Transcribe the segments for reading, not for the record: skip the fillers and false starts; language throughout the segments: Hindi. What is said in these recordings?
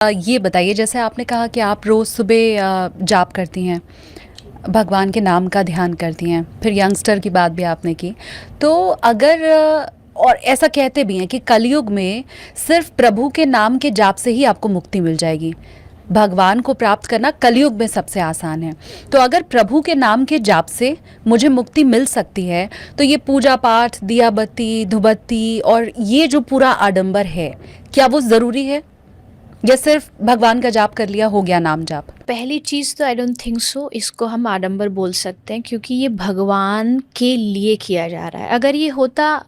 ये बताइए जैसे आपने कहा कि आप रोज़ सुबह जाप करती हैं, भगवान के नाम का ध्यान करती हैं, फिर यंगस्टर की बात भी आपने की। तो अगर और ऐसा कहते भी हैं कि कलयुग में सिर्फ़ प्रभु के नाम के जाप से ही आपको मुक्ति मिल जाएगी। भगवान को प्राप्त करना कलयुग में सबसे आसान है। तो अगर प्रभु के नाम के जाप से मुझे मुक्ति मिल सकती है, तो ये पूजा-पाठ, दिया बत्ती, धूपबत्ती और ये जो पूरा आडंबर है, क्या वो ज़रूरी है? या सिर्फ भगवान का जाप कर लिया हो गया नाम जाप? पहली चीज़ तो आई डोंट थिंक सो इसको हम आडंबर बोल सकते हैं, क्योंकि ये भगवान के लिए किया जा रहा है। अगर ये होता,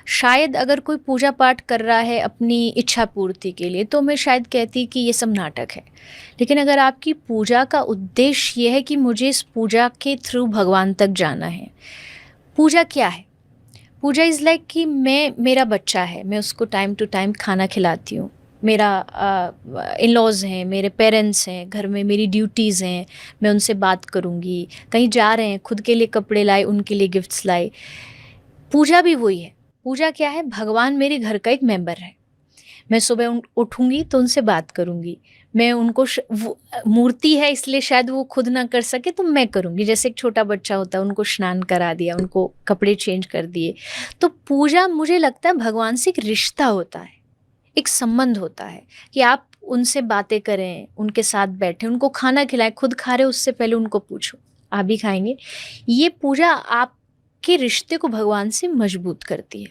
शायद अगर कोई पूजा पाठ कर रहा है अपनी इच्छा पूर्ति के लिए, तो मैं शायद कहती कि ये सब नाटक है। लेकिन अगर आपकी पूजा का उद्देश्य ये है कि मुझे इस पूजा के थ्रू भगवान तक जाना है। पूजा क्या है? पूजा इज़ लाइक कि मेरा बच्चा है, मैं उसको टाइम टू टाइम खाना खिलाती हूँ। मेरा इन-लॉज़ हैं, मेरे पेरेंट्स हैं, घर में मेरी ड्यूटीज़ हैं, मैं उनसे बात करूँगी। कहीं जा रहे हैं, खुद के लिए कपड़े लाए, उनके लिए गिफ्ट्स लाए। पूजा भी वही है। पूजा क्या है? भगवान मेरे घर का एक मेंबर है। मैं सुबह उठूँगी तो उनसे बात करूँगी। मैं उनको वो मूर्ति है इसलिए शायद वो खुद ना कर सके तो मैं करूँगी। जैसे एक छोटा बच्चा होता है, उनको स्नान करा दिया, उनको कपड़े चेंज कर दिए। तो पूजा मुझे लगता है भगवान से एक रिश्ता होता है, एक संबंध होता है कि आप उनसे बातें करें, उनके साथ बैठें, उनको खाना खिलाएँ, खुद खा रहे हो उससे पहले उनको पूछो, आप भी खाएँगे? ये पूजा आपके रिश्ते को भगवान से मजबूत करती है।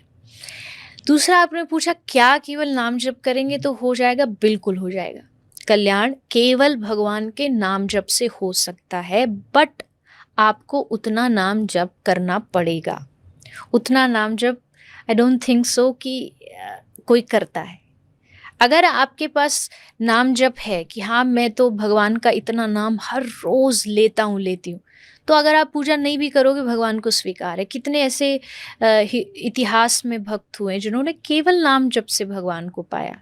दूसरा आपने पूछा क्या केवल नाम जप करेंगे तो हो जाएगा? बिल्कुल हो जाएगा। कल्याण केवल भगवान के नाम जप से हो सकता है, बट आपको उतना नाम जप करना पड़ेगा। उतना नाम जप आई डोंट थिंक सो कि कोई करता है। अगर आपके पास नाम जप है कि हाँ, मैं तो भगवान का इतना नाम हर रोज़ लेता हूँ, लेती हूँ, तो अगर आप पूजा नहीं भी करोगे भगवान को स्वीकार है। कितने ऐसे इतिहास में भक्त हुए जिन्होंने केवल नाम जप से भगवान को पाया।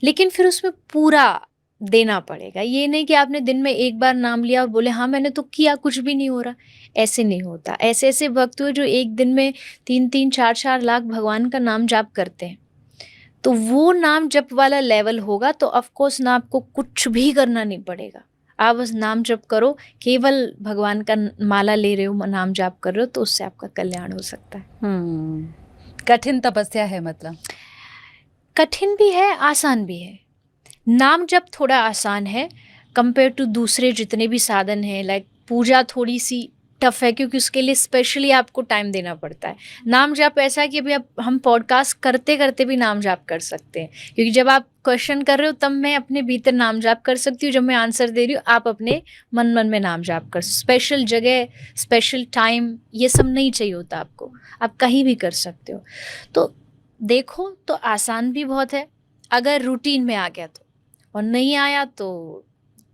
लेकिन फिर उसमें पूरा देना पड़ेगा। ये नहीं कि आपने दिन में एक बार नाम लिया और बोले हाँ, मैंने तो किया, कुछ भी नहीं हो रहा। ऐसे नहीं होता। ऐसे-ऐसे भक्त हुए जो एक दिन में 3-3 4-4 लाख भगवान का नाम जाप करते हैं। तो वो नाम जप वाला लेवल होगा तो ऑफ कोर्स ना आपको कुछ भी करना नहीं पड़ेगा। आप बस नाम जप करो, केवल भगवान का माला ले रहे हो, नाम जाप कर रहे हो, तो उससे आपका कल्याण हो सकता है। कठिन तपस्या है मतलब। कठिन भी है, आसान भी है। नाम जप थोड़ा आसान है कंपेयर टू दूसरे जितने भी साधन हैं, लाइक पूजा थोड़ी-सी टफ है क्योंकि उसके लिए स्पेशली आपको टाइम देना पड़ता है। नाम जप ऐसा है कि अभी अब हम पॉडकास्ट करते-करते भी नाम जाप कर सकते हैं, क्योंकि जब आप क्वेश्चन कर रहे हो तब मैं अपने भीतर नाम जाप कर सकती हूँ, जब मैं आंसर दे रही हूँ आप अपने मन-मन में नाम जाप कर स्पेशल जगह, स्पेशल टाइम ये सब नहीं चाहिए होता आपको, आप कहीं भी कर सकते हो। तो देखो तो आसान भी बहुत है, अगर रूटीन में आ गया तो। और नहीं आया तो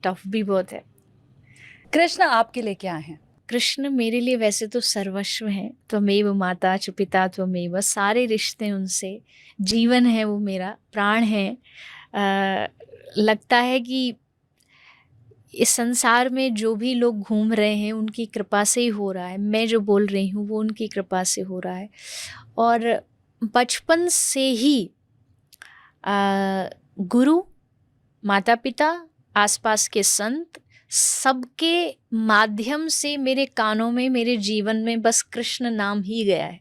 टफ भी बहुत है। कृष्ण आपके लिए क्या हैं? कृष्ण मेरे लिए वैसे तो सर्वस्व हैं, त्वमेव माता च पिता त्वमेव, सारे रिश्ते उनसे, जीवन है वो मेरा, प्राण है। लगता है कि इस संसार में जो भी लोग घूम रहे हैं उनकी कृपा से ही हो रहा है, मैं जो बोल रही हूँ वो उनकी कृपा से हो रहा है। और बचपन से ही गुरु, माता-पिता, आसपास के संत, सबके माध्यम से मेरे कानों में, मेरे जीवन में बस कृष्ण नाम ही गया है।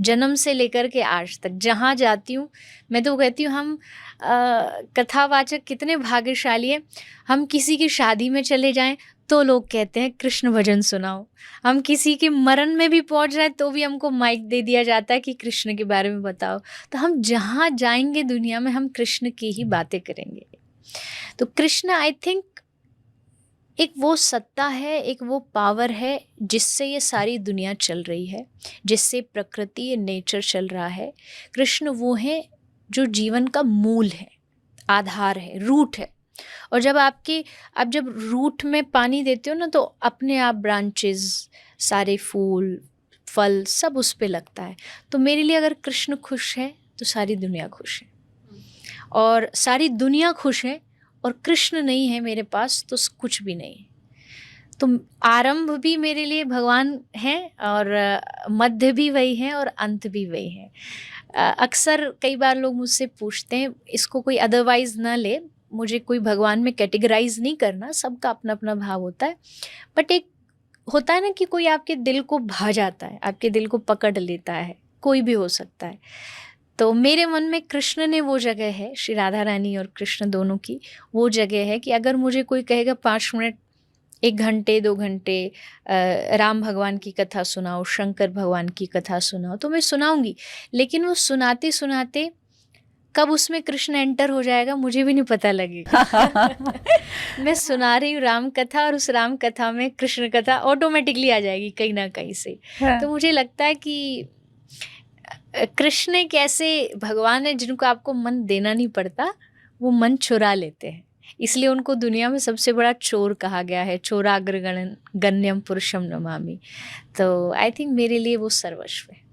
जन्म से लेकर के आज तक जहाँ जाती हूँ, मैं तो कहती हूँ हम कथावाचक कितने भाग्यशाली हैं। हम किसी की शादी में चले जाएँ, तो लोग कहते हैं कृष्ण भजन सुनाओ। हम किसी के मरण में भी पहुँच जाएँ, तो भी हमको माइक दे दिया जाता है कि कृष्ण के बारे में बताओ। तो हम जहाँ जाएँगे दुनिया में हम कृष्ण की ही बातें करेंगे। तो कृष्ण आई थिंक एक वो सत्ता है, एक वो पावर है जिससे ये सारी दुनिया चल रही है, जिससे प्रकृति, ये नेचर चल रहा है। कृष्ण वो हैं जो जीवन का मूल है, आधार है, रूट है। और जब आप जब रूट में पानी देते हो ना तो अपने आप ब्रांचेस, सारे फूल, फल सब उस पे लगता है। तो मेरे लिए अगर कृष्ण खुश है तो सारी दुनिया खुश है। और सारी दुनिया खुश है और कृष्ण नहीं है मेरे पास तो कुछ भी नहीं है। तो आरंभ भी मेरे लिए भगवान हैं और मध्य भी वही हैं और अंत भी वही हैं। अक्सर कई बार लोग मुझसे पूछते हैं, इसको कोई अदरवाइज़ ना ले, मुझे कोई भगवान में कैटेगराइज़ नहीं करना, सबका अपना-अपना भाव होता है। बट एक होता है ना कि कोई आपके दिल को भा जाता है, आपके दिल को पकड़ लेता है, कोई भी हो सकता है। तो मेरे मन में कृष्ण ने वो जगह है, श्री राधा रानी और कृष्ण दोनों की वो जगह है कि अगर मुझे कोई कहेगा 5 मिनट, 1 घंटे, 2 घंटे राम भगवान की कथा सुनाओ, शंकर भगवान की कथा सुनाओ, तो मैं सुनाऊँगी। लेकिन वो सुनाते-सुनाते कब उसमें कृष्ण एंटर हो जाएगा मुझे भी नहीं पता लगेगा। मैं सुना रही हूँ राम कथा और उस राम कथा में कृष्ण कथा ऑटोमेटिकली आ जाएगी कहीं न कहीं से। हाँ। तो मुझे लगता है कि कृष्ण एक ऐसे भगवान है जिनको आपको मन देना नहीं पड़ता, वो मन चुरा लेते हैं। इसलिए उनको दुनिया में सबसे बड़ा चोर कहा गया है, चोराग्र गण्यम पुरुषम नमामि। तो आई थिंक मेरे लिए वो सर्वस्व है।